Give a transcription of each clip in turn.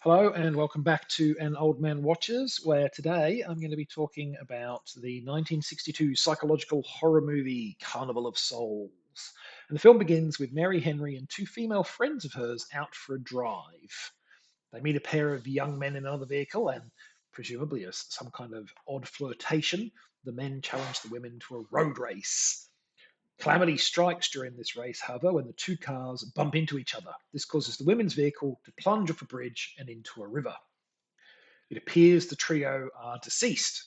Hello and welcome back to An Old Man Watches, where today I'm going to be talking about the 1962 psychological horror movie Carnival of Souls. And the film begins with Mary Henry and two female friends of hers out for a drive. They meet a pair of young men in another vehicle, and presumably as some kind of odd flirtation, the men challenge the women to a road race. Calamity strikes during this race, however, when the two cars bump into each other. This causes the women's vehicle to plunge off a bridge and into a river. It appears the trio are deceased,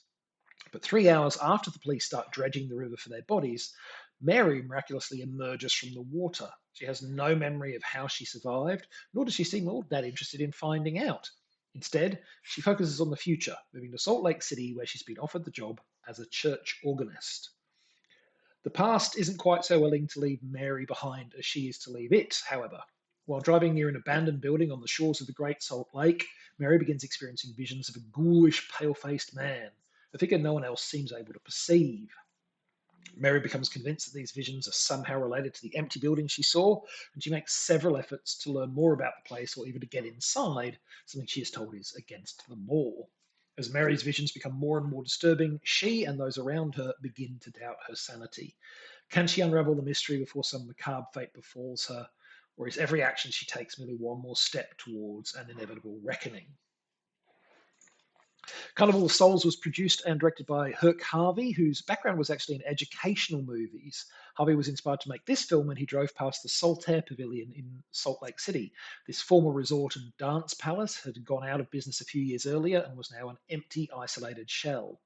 but 3 hours after the police start dredging the river for their bodies, Mary miraculously emerges from the water. She has no memory of how she survived, nor does she seem all that interested in finding out. Instead, she focuses on the future, moving to Salt Lake City, where she's been offered the job as a church organist. The past isn't quite so willing to leave Mary behind as she is to leave it, however. While driving near an abandoned building on the shores of the Great Salt Lake, Mary begins experiencing visions of a ghoulish, pale faced man, a figure no one else seems able to perceive. Mary becomes convinced that these visions are somehow related to the empty building she saw, and she makes several efforts to learn more about the place or even to get inside, something she is told is against the law. As Mary's visions become more and more disturbing, she and those around her begin to doubt her sanity. Can she unravel the mystery before some macabre fate befalls her, or is every action she takes merely one more step towards an inevitable reckoning? Carnival of Souls was produced and directed by Herc Harvey, whose background was actually in educational movies. Harvey was inspired to make this film when he drove past the Saltaire Pavilion in Salt Lake City. This former resort and dance palace had gone out of business a few years earlier and was now an empty, isolated shell.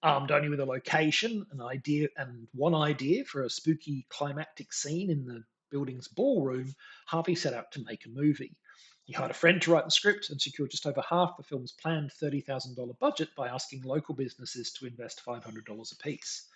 Armed only with a location, an idea, and one idea for a spooky climactic scene in the building's ballroom, Harvey set out to make a movie. He hired a friend to write the script and secured just over half the film's planned $30,000 budget by asking local businesses to invest $500 apiece.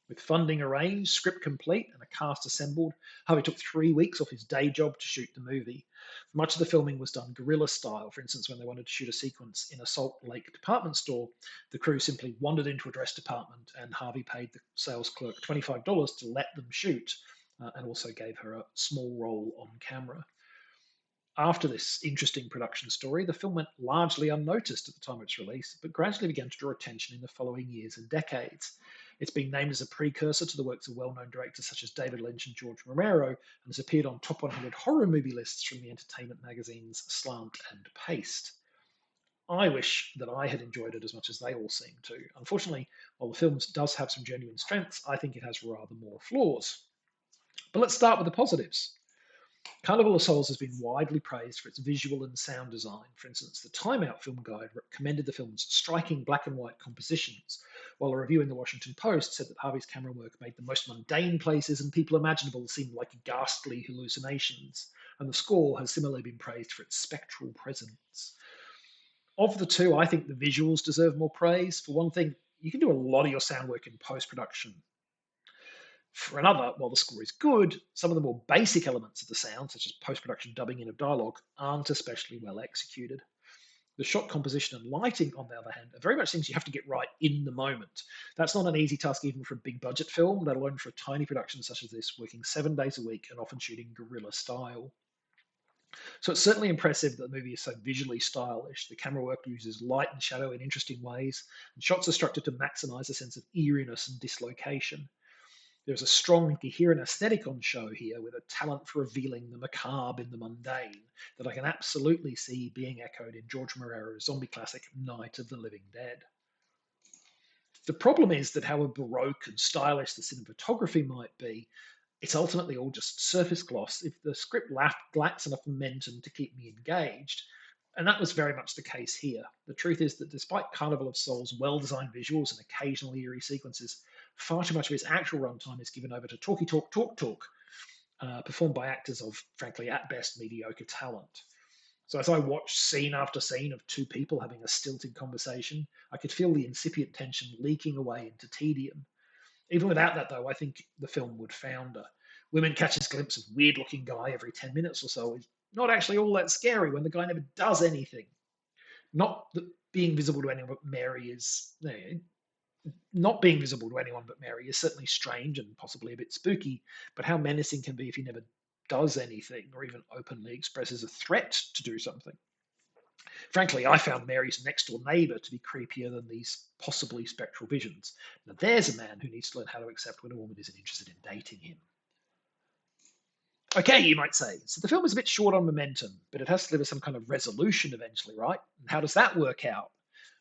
With funding arranged, script complete, and a cast assembled, Harvey took 3 weeks off his day job to shoot the movie. Much of the filming was done guerrilla style. For instance, when they wanted to shoot a sequence in a Salt Lake department store, the crew simply wandered into a dress department, and Harvey paid the sales clerk $25 to let them shoot, and also gave her a small role on camera. After this interesting production story, the film went largely unnoticed at the time of its release, but gradually began to draw attention in the following years and decades. It's been named as a precursor to the works of well known directors such as David Lynch and George Romero, and has appeared on top 100 horror movie lists from the entertainment magazines Slant and Paste. I wish that I had enjoyed it as much as they all seem to. Unfortunately, while the film does have some genuine strengths, I think it has rather more flaws. But let's start with the positives. Carnival of Souls has been widely praised for its visual and sound design. For instance, the Time Out Film Guide commended the film's striking black and white compositions, while a review in the Washington Post said that Harvey's camera work made the most mundane places and people imaginable seem like ghastly hallucinations. And the score has similarly been praised for its spectral presence. Of the two, I think the visuals deserve more praise. For one thing, you can do a lot of your sound work in post production. For another, while the score is good, some of the more basic elements of the sound, such as post production dubbing in of dialogue, aren't especially well executed. The shot composition and lighting, on the other hand, are very much things you have to get right in the moment. That's not an easy task even for a big budget film, let alone for a tiny production such as this, working 7 days a week and often shooting guerrilla style. So it's certainly impressive that the movie is so visually stylish. The camera work uses light and shadow in interesting ways, and shots are structured to maximize a sense of eeriness and dislocation. There's a strong and coherent aesthetic on show here with a talent for revealing the macabre in the mundane that I can absolutely see being echoed in George Romero's zombie classic Night of the Living Dead. The problem is that however baroque and stylish the cinematography might be, it's ultimately all just surface gloss if the script lacks enough momentum to keep me engaged. And that was very much the case here. The truth is that despite Carnival of Souls' well designed visuals and occasional eerie sequences, far too much of its actual runtime is given over to talky talk, talk, talk, performed by actors of, frankly, at best, mediocre talent. So as I watched scene after scene of two people having a stilted conversation, I could feel the incipient tension leaking away into tedium. Even without that, though, I think the film would founder. Women catches a glimpse of weird looking guy every 10 minutes or so is not actually all that scary when the guy never does anything. Not that being visible to anyone but Mary is, not being visible to anyone but Mary is certainly strange and possibly a bit spooky, but how menacing can be if he never does anything or even openly expresses a threat to do something. Frankly, I found Mary's next door neighbour to be creepier than these possibly spectral visions. Now, there's a man who needs to learn how to accept when a woman isn't interested in dating him. Okay, you might say. So the film is a bit short on momentum, but it has to deliver some kind of resolution eventually, right? And how does that work out?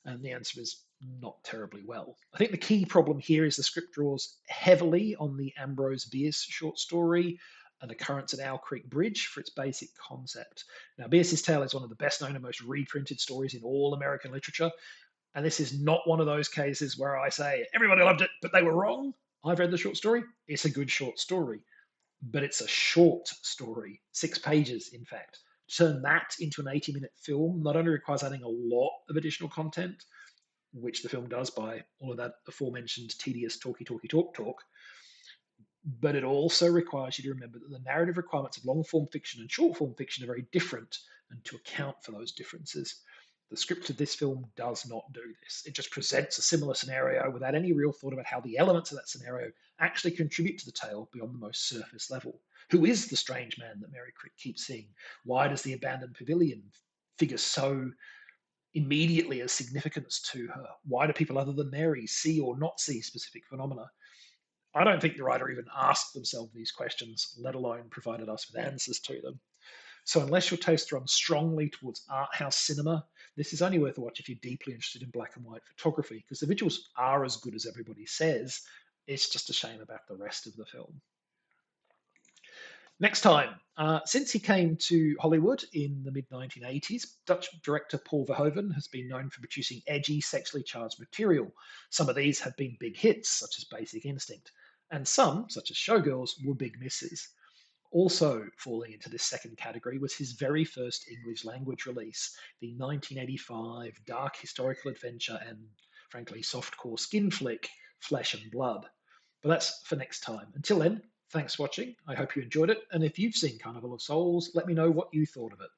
And the answer is not terribly well. I think the key problem here is the script draws heavily on the Ambrose Bierce short story, An Occurrence at Owl Creek Bridge, for its basic concept. Now, Bierce's tale is one of the best known and most reprinted stories in all American literature, and this is not one of those cases where I say, everybody loved it, but they were wrong. I've read the short story. It's a good short story, but it's a short story, 6 pages, in fact. Turn that into an 80-minute film not only requires adding a lot of additional content, which the film does by all of that aforementioned tedious talk, but it also requires you to remember that the narrative requirements of long form fiction and short form fiction are very different, and to account for those differences. The script of this film does not do this. It just presents a similar scenario without any real thought about how the elements of that scenario actually contribute to the tale beyond the most surface level. Who is the strange man that Mary keeps seeing? Why does the abandoned pavilion figure so immediately as significance to her? Why do people other than Mary see or not see specific phenomena? I don't think the writer even asked themselves these questions, let alone provided us with answers to them. So, unless your tastes run strongly towards art house cinema, this is only worth a watch if you're deeply interested in black and white photography, because the visuals are as good as everybody says. It's just a shame about the rest of the film. Next time, since he came to Hollywood in the mid 1980s, Dutch director Paul Verhoeven has been known for producing edgy, sexually charged material. Some of these have been big hits, such as Basic Instinct, and some, such as Showgirls, were big misses. Also falling into this second category was his very first English language release, the 1985 dark historical adventure and, frankly, softcore skin flick, Flesh and Blood. But that's for next time. Until then, thanks for watching. I hope you enjoyed it. And if you've seen Carnival of Souls, let me know what you thought of it.